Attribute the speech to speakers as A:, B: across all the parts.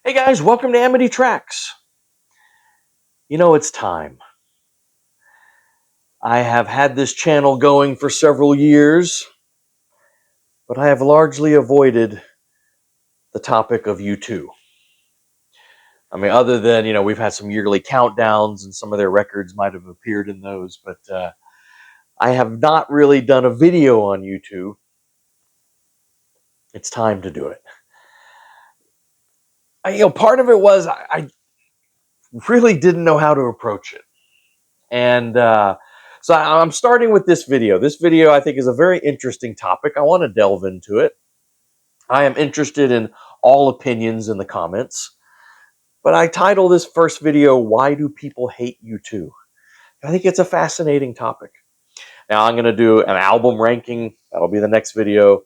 A: Hey guys, welcome to Amity Tracks. You know, it's time. I have had this channel going for several years, but I have largely avoided the topic of U2. I mean, other than, we've had some yearly countdowns and some of their records might have appeared in those, but I have not really done a video on U2. It's time to do it. Part of it was I really didn't know how to approach it. And so I'm starting with this video. This video, I think, is a very interesting topic. I want to delve into it. I am interested in all opinions in the comments. But I title this first video, Why Do People Hate U2? I think it's a fascinating topic. Now, I'm going to do an album ranking. That'll be the next video.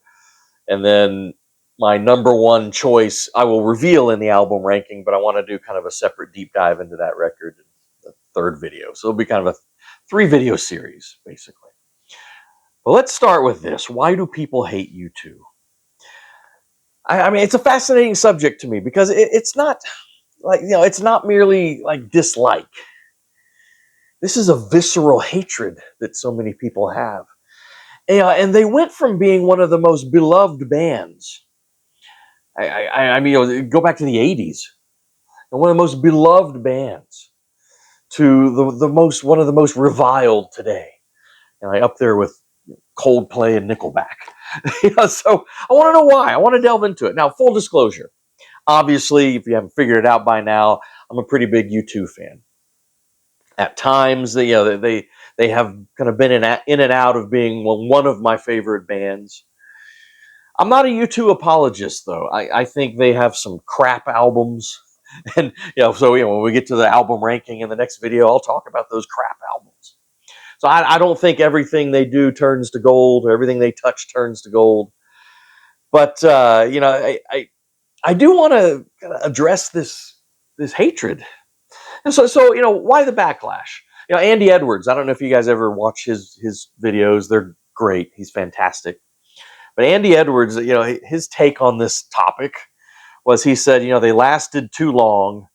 A: And then my number one choice, I will reveal in the album ranking, but I want to do kind of a separate deep dive into that record in the third video. So it'll be kind of a 3-video series, basically. But let's start with this. Why do people hate U2? I mean, it's a fascinating subject to me because it's not like, it's not merely like dislike. This is a visceral hatred that so many people have. And they went from being one of the most beloved bands. I mean, go back to the 80s. And one of the most beloved bands to one of the most reviled today. Up there with Coldplay and Nickelback. So I want to know why. I want to delve into it. Now, full disclosure. Obviously, if you haven't figured it out by now, I'm a pretty big U2 fan. At times, they have kind of been in and out of being one of my favorite bands. I'm not a U2 apologist, though. I think they have some crap albums. And, so when we get to the album ranking in the next video, I'll talk about those crap albums. So I don't think everything they do turns to gold, or everything they touch turns to gold. But, I do want to address this hatred. And so why the backlash? Andy Edwards, I don't know if you guys ever watch his videos. They're great. He's fantastic. But Andy Edwards, his take on this topic was, he said, they lasted too long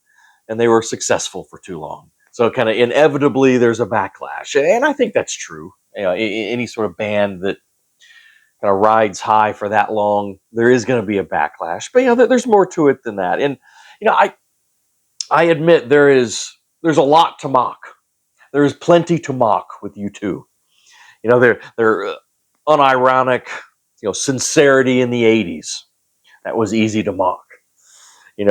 A: and they were successful for too long. So kind of inevitably there's a backlash. And I think that's true. Any sort of band that kind of rides high for that long, there is going to be a backlash. But there's more to it than that. And I admit there's a lot to mock. There is plenty to mock with U2. Their unironic, sincerity in the 80s. That was easy to mock. Then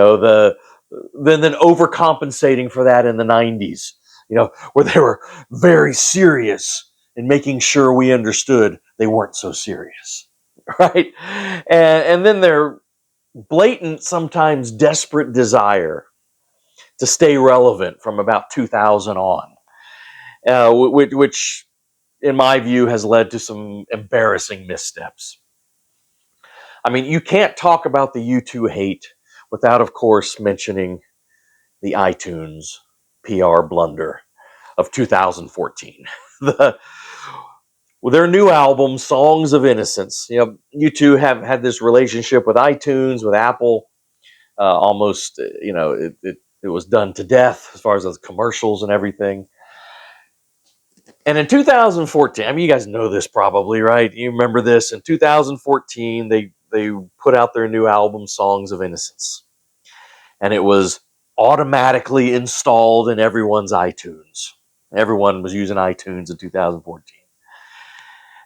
A: overcompensating for that in the 90s, where they were very serious and making sure we understood they weren't so serious, right? And then their blatant, sometimes desperate desire to stay relevant from about 2000 on, which in my view has led to some embarrassing missteps. I mean, you can't talk about the U2 hate without, of course, mentioning the iTunes PR blunder of 2014. Their new album, Songs of Innocence. U2 have had this relationship with iTunes, with Apple, almost, it was done to death as far as those commercials and everything. And in 2014, I mean, you guys know this probably, right? You remember this. In 2014, they put out their new album, Songs of Innocence. And it was automatically installed in everyone's iTunes. Everyone was using iTunes in 2014.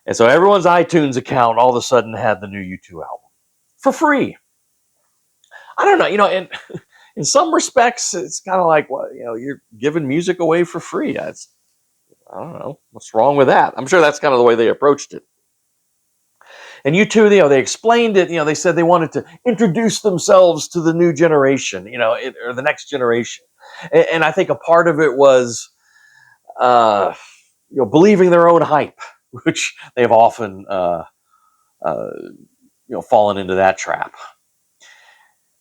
A: And so everyone's iTunes account all of a sudden had the new U2 album for free. I don't know, in some respects, it's kind of like, well, you're giving music away for free. I don't know. What's wrong with that? I'm sure that's kind of the way they approached it. And U2, they explained it. They said they wanted to introduce themselves to the new generation, or the next generation. And I think a part of it was, believing their own hype, which they've often, fallen into that trap.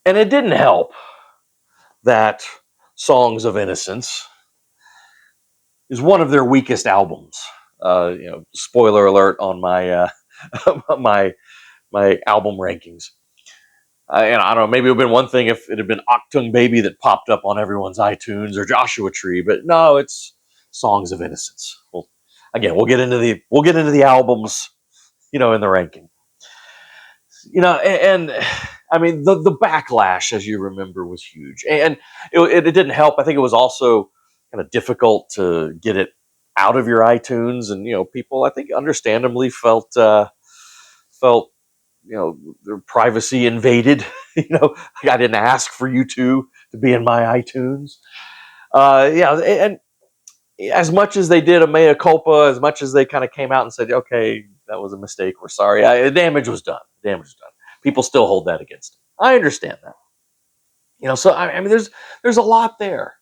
A: And it didn't help that Songs of Innocence is one of their weakest albums. Spoiler alert on my my album rankings. And I don't know, maybe it would have been one thing if it had been Octung Baby that popped up on everyone's iTunes or Joshua Tree, but no, it's Songs of Innocence. Well, again, we'll get into the albums, in the ranking. And I mean the backlash, as you remember, was huge, and it didn't help. I think it was also kind of difficult to get it out of your iTunes, and people, I think, understandably felt their privacy invaded. I didn't ask for you to be in my iTunes. Yeah, and as much as they did a mea culpa, as much as they kind of came out and said, okay, that was a mistake, we're sorry, the damage was done. People still hold that against them. I understand that. So I mean, there's a lot there,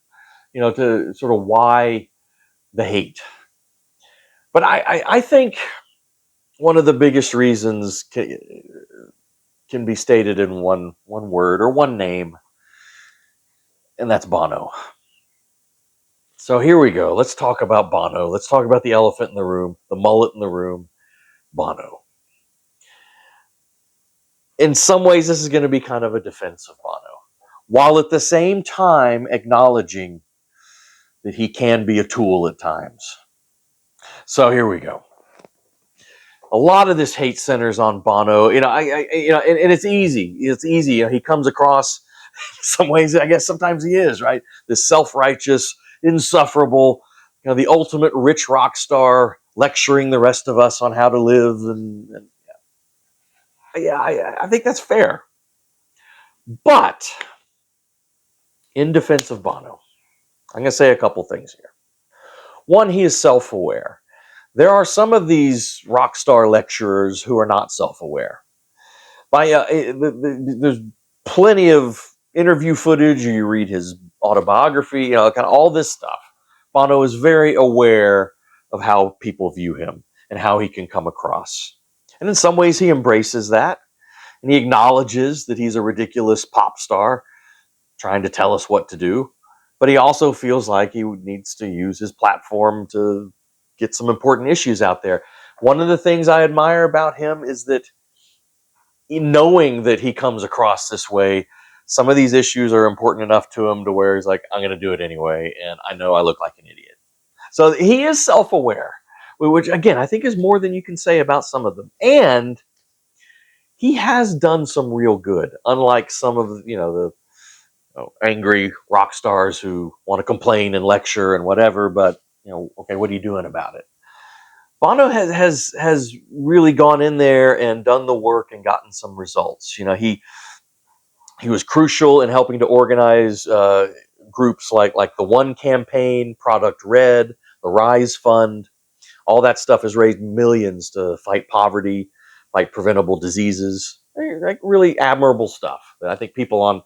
A: to sort of why the hate. But I think one of the biggest reasons can be stated in one word or one name, and that's Bono. So here we go. Let's talk about Bono. Let's talk about the elephant in the room, the mullet in the room, Bono. In some ways, this is going to be kind of a defense of Bono, while at the same time acknowledging that he can be a tool at times. So here we go. A lot of this hate centers on Bono. And it's easy. It's easy. He comes across, in some ways, I guess sometimes he is, right? This self-righteous, insufferable, the ultimate rich rock star lecturing the rest of us on how to live. And I think that's fair. But in defense of Bono, I'm going to say a couple things here. One, he is self-aware. There are some of these rock star lecturers who are not self-aware. There's plenty of interview footage. You read his autobiography, kind of all this stuff. Bono is very aware of how people view him and how he can come across. And in some ways, he embraces that. And he acknowledges that he's a ridiculous pop star trying to tell us what to do. But he also feels like he needs to use his platform to get some important issues out there. One of the things I admire about him is that, knowing that he comes across this way, some of these issues are important enough to him to where he's like, I'm going to do it anyway, and I know I look like an idiot. So he is self-aware, which, again, I think is more than you can say about some of them. And he has done some real good, unlike some of the angry rock stars who want to complain and lecture and whatever, but okay, what are you doing about it? Bono has really gone in there and done the work and gotten some results. He was crucial in helping to organize groups like the One Campaign, Product Red, the Rise Fund. All that stuff has raised millions to fight poverty, fight preventable diseases. Like really admirable stuff that I think people on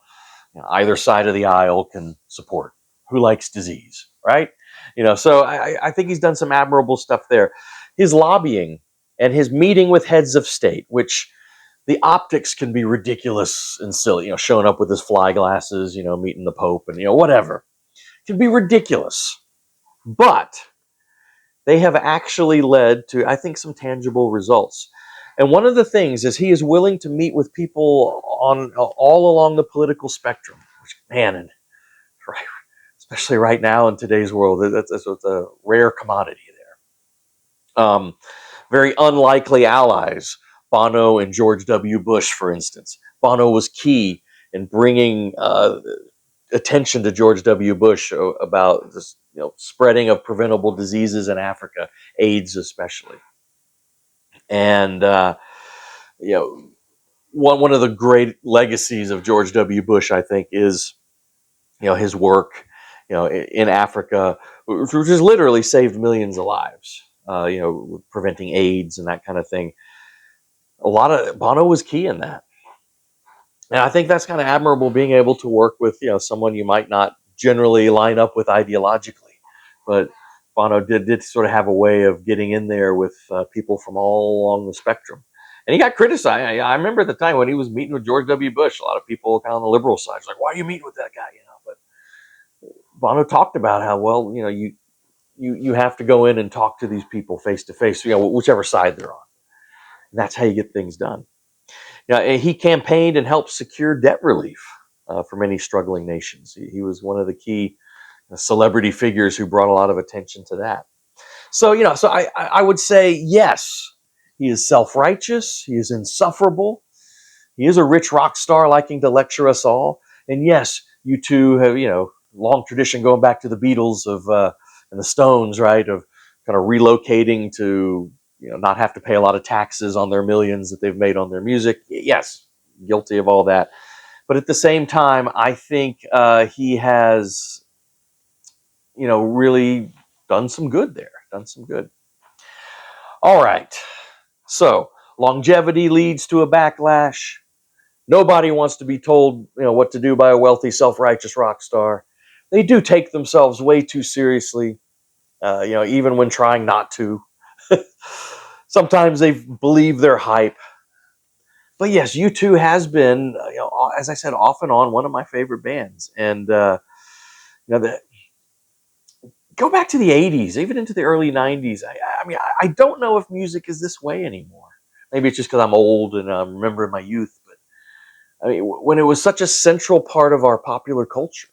A: either side of the aisle can support. Who likes disease, right? So I think he's done some admirable stuff there. His lobbying and his meeting with heads of state, which the optics can be ridiculous and silly, showing up with his fly glasses, meeting the Pope and, whatever. It can be ridiculous. But they have actually led to, I think, some tangible results. And one of the things is he is willing to meet with people on all along the political spectrum, which, man, and right, especially right now in today's world, that's a rare commodity there. Very unlikely allies, Bono and George W. Bush, for instance. Bono was key in bringing attention to George W. Bush about this, spreading of preventable diseases in Africa, AIDS especially. And one of the great legacies of George W. Bush, I think, is his work in Africa, which has literally saved millions of lives. Preventing AIDS and that kind of thing. A lot of Bono was key in that. And I think that's kind of admirable, being able to work with, someone you might not generally line up with ideologically. But Bono did sort of have a way of getting in there with people from all along the spectrum. And he got criticized. I remember at the time when he was meeting with George W. Bush, a lot of people kind of on the liberal side was like, why are you meeting with that guy? But Bono talked about how, well, you have to go in and talk to these people face to face, whichever side they're on. And that's how you get things done. Yeah, he campaigned and helped secure debt relief for many struggling nations. He was one of the key celebrity figures who brought a lot of attention to that. So, so I would say yes, he is self-righteous, he is insufferable, he is a rich rock star liking to lecture us all. And yes, you two have, long tradition going back to the Beatles of and the Stones, right? Of kind of relocating to, not have to pay a lot of taxes on their millions that they've made on their music. Yes, guilty of all that. But at the same time, I think he has, really done some good there, done some good. All right. So longevity leads to a backlash. Nobody wants to be told, what to do by a wealthy, self-righteous rock star. They do take themselves way too seriously, even when trying not to. Sometimes they believe their hype. But yes, U2 has been, as I said, off and on one of my favorite bands. And go back to the '80s, even into the early '90s. I mean, I don't know if music is this way anymore. Maybe it's just because I'm old and I'm remembering my youth. But I mean, when it was such a central part of our popular culture,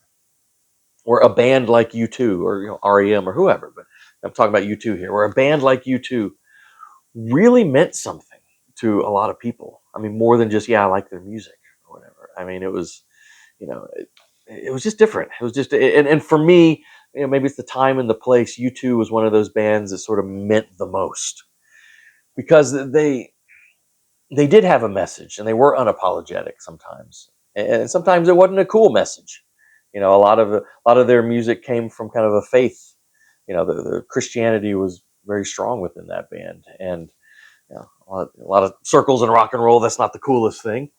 A: or a band like U2 or REM or whoever, but I'm talking about U2 here, where a band like U2 really meant something to a lot of people. I mean, more than just, I like their music or whatever. I mean, it was, it was just different. It was just, and for me, maybe it's the time and the place. U2 was one of those bands that sort of meant the most because they did have a message and they were unapologetic sometimes, and sometimes it wasn't a cool message. A lot of their music came from kind of a faith. The Christianity was very strong within that band, and a lot of circles in rock and roll. That's not the coolest thing,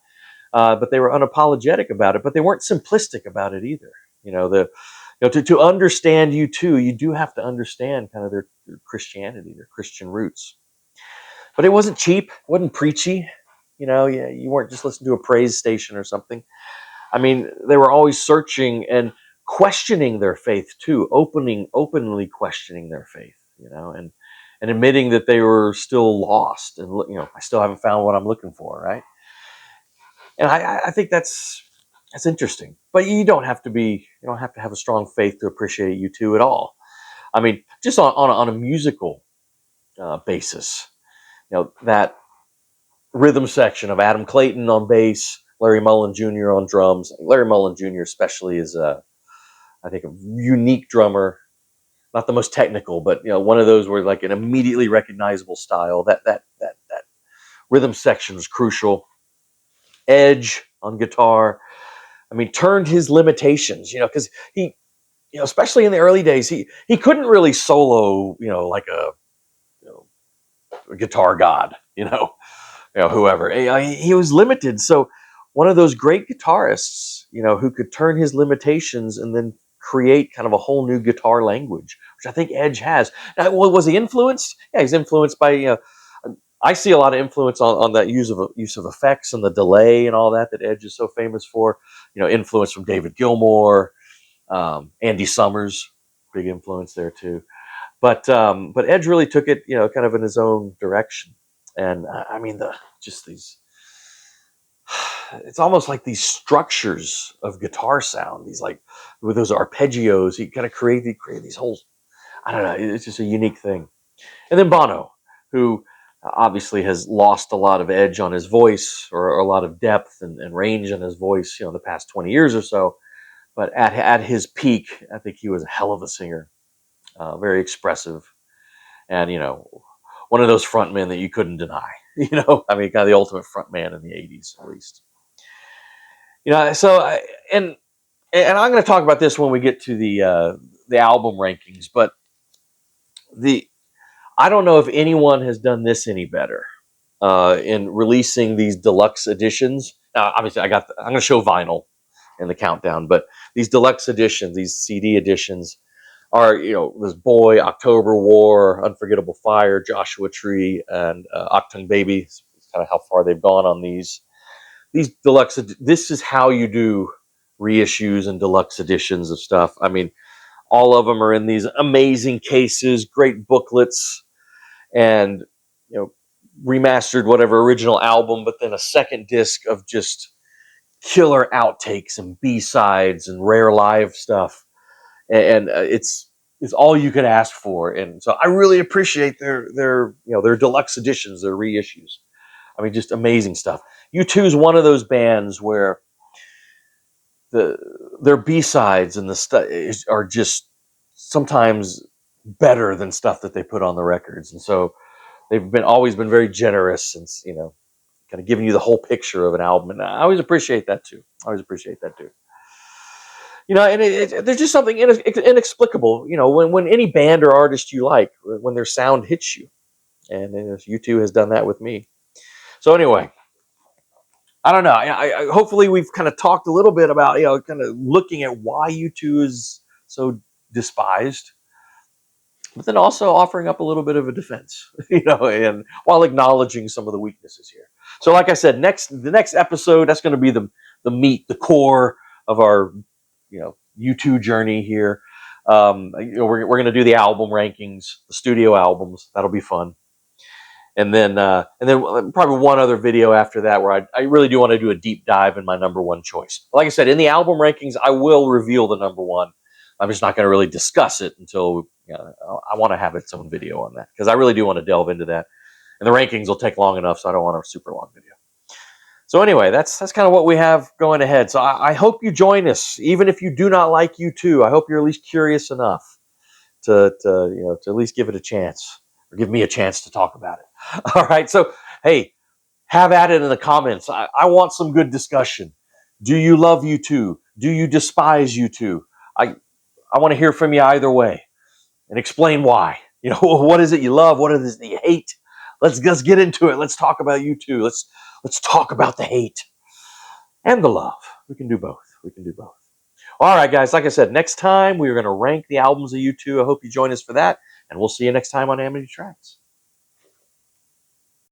A: but they were unapologetic about it. But they weren't simplistic about it either. To understand U2, you do have to understand kind of their Christianity, their Christian roots. But it wasn't cheap. It wasn't preachy. You weren't just listening to a praise station or something. I mean, they were always searching and questioning their faith too, openly questioning their faith, and admitting that they were still lost and, I still haven't found what I'm looking for, right? And I think that's interesting. But you don't have to have a strong faith to appreciate U2 at all. I mean, just on a musical basis, that rhythm section of Adam Clayton on bass, Larry Mullen Jr. on drums. Larry Mullen Jr. especially is, I think, a unique drummer. Not the most technical, but one of those where like an immediately recognizable style. That rhythm section is crucial. Edge on guitar. I mean, turned his limitations. Because he, especially in the early days, he couldn't really solo. Like a guitar god. Whoever. He was limited. So one of those great guitarists, who could turn his limitations and then create kind of a whole new guitar language, which I think Edge has. Now, was he influenced? Yeah, he's influenced by, I see a lot of influence on that use of effects and the delay and all that Edge is so famous for. Influence from David Gilmour, Andy Summers, big influence there too. But Edge really took it, kind of in his own direction. And I mean, just these, it's almost like these structures of guitar sound, these like with those arpeggios, he kind of created these whole, I don't know, it's just a unique thing. And then Bono, who obviously has lost a lot of edge on his voice, or a lot of depth and range on his voice, the past 20 years or so. But at his peak, I think he was a hell of a singer, very expressive, and one of those frontmen that you couldn't deny. I mean, kind of the ultimate frontman in the '80s, at least. And I'm going to talk about this when we get to the album rankings, but I don't know if anyone has done this any better in releasing these deluxe editions. Obviously, I'm going to show vinyl in the countdown, but these deluxe editions, these CD editions, are this Boy, October War, Unforgettable Fire, Joshua Tree, and Octung Baby. It's kind of how far they've gone on these deluxe. This is how you do reissues and deluxe editions of stuff. I mean, all of them are in these amazing cases, great booklets, and remastered whatever original album, but then a second disc of just killer outtakes and B-sides and rare live stuff. And it's all you could ask for. And so I really appreciate their deluxe editions, their reissues. I mean, just amazing stuff. U2 is one of those bands where their B-sides and the stuff are just sometimes better than stuff that they put on the records. And so they've always been very generous since, kind of giving you the whole picture of an album. And I always appreciate that too. And there's just something inexplicable, when any band or artist you like, when their sound hits you. And U2 has done that with me. So anyway, I don't know. I hopefully we've kind of talked a little bit about, kind of looking at why U2 is so despised, but then also offering up a little bit of a defense, and while acknowledging some of the weaknesses here. So like I said, the next episode, that's going to be the meat, the core of our, U2 journey here. We're going to do the album rankings, the studio albums. That'll be fun. And then probably one other video after that where I really do want to do a deep dive in my number one choice. Like I said, in the album rankings, I will reveal the number one. I'm just not going to really discuss it until I want to have its own video on that, because I really do want to delve into that. And the rankings will take long enough, so I don't want a super long video. So anyway, that's kind of what we have going ahead. So I hope you join us, even if you do not like U2. I hope you're at least curious enough to at least give it a chance, or give me a chance to talk about it. All right. So, hey, have at it in the comments. I want some good discussion. Do you love U2? Do you despise U2? I want to hear from you either way, and explain why. What is it you love? What is it you hate? Let's get into it. Let's talk about U2. Let's talk about the hate and the love. We can do both. All right, guys. Like I said, next time we're going to rank the albums of U2. I hope you join us for that, and we'll see you next time on Amity Tracks.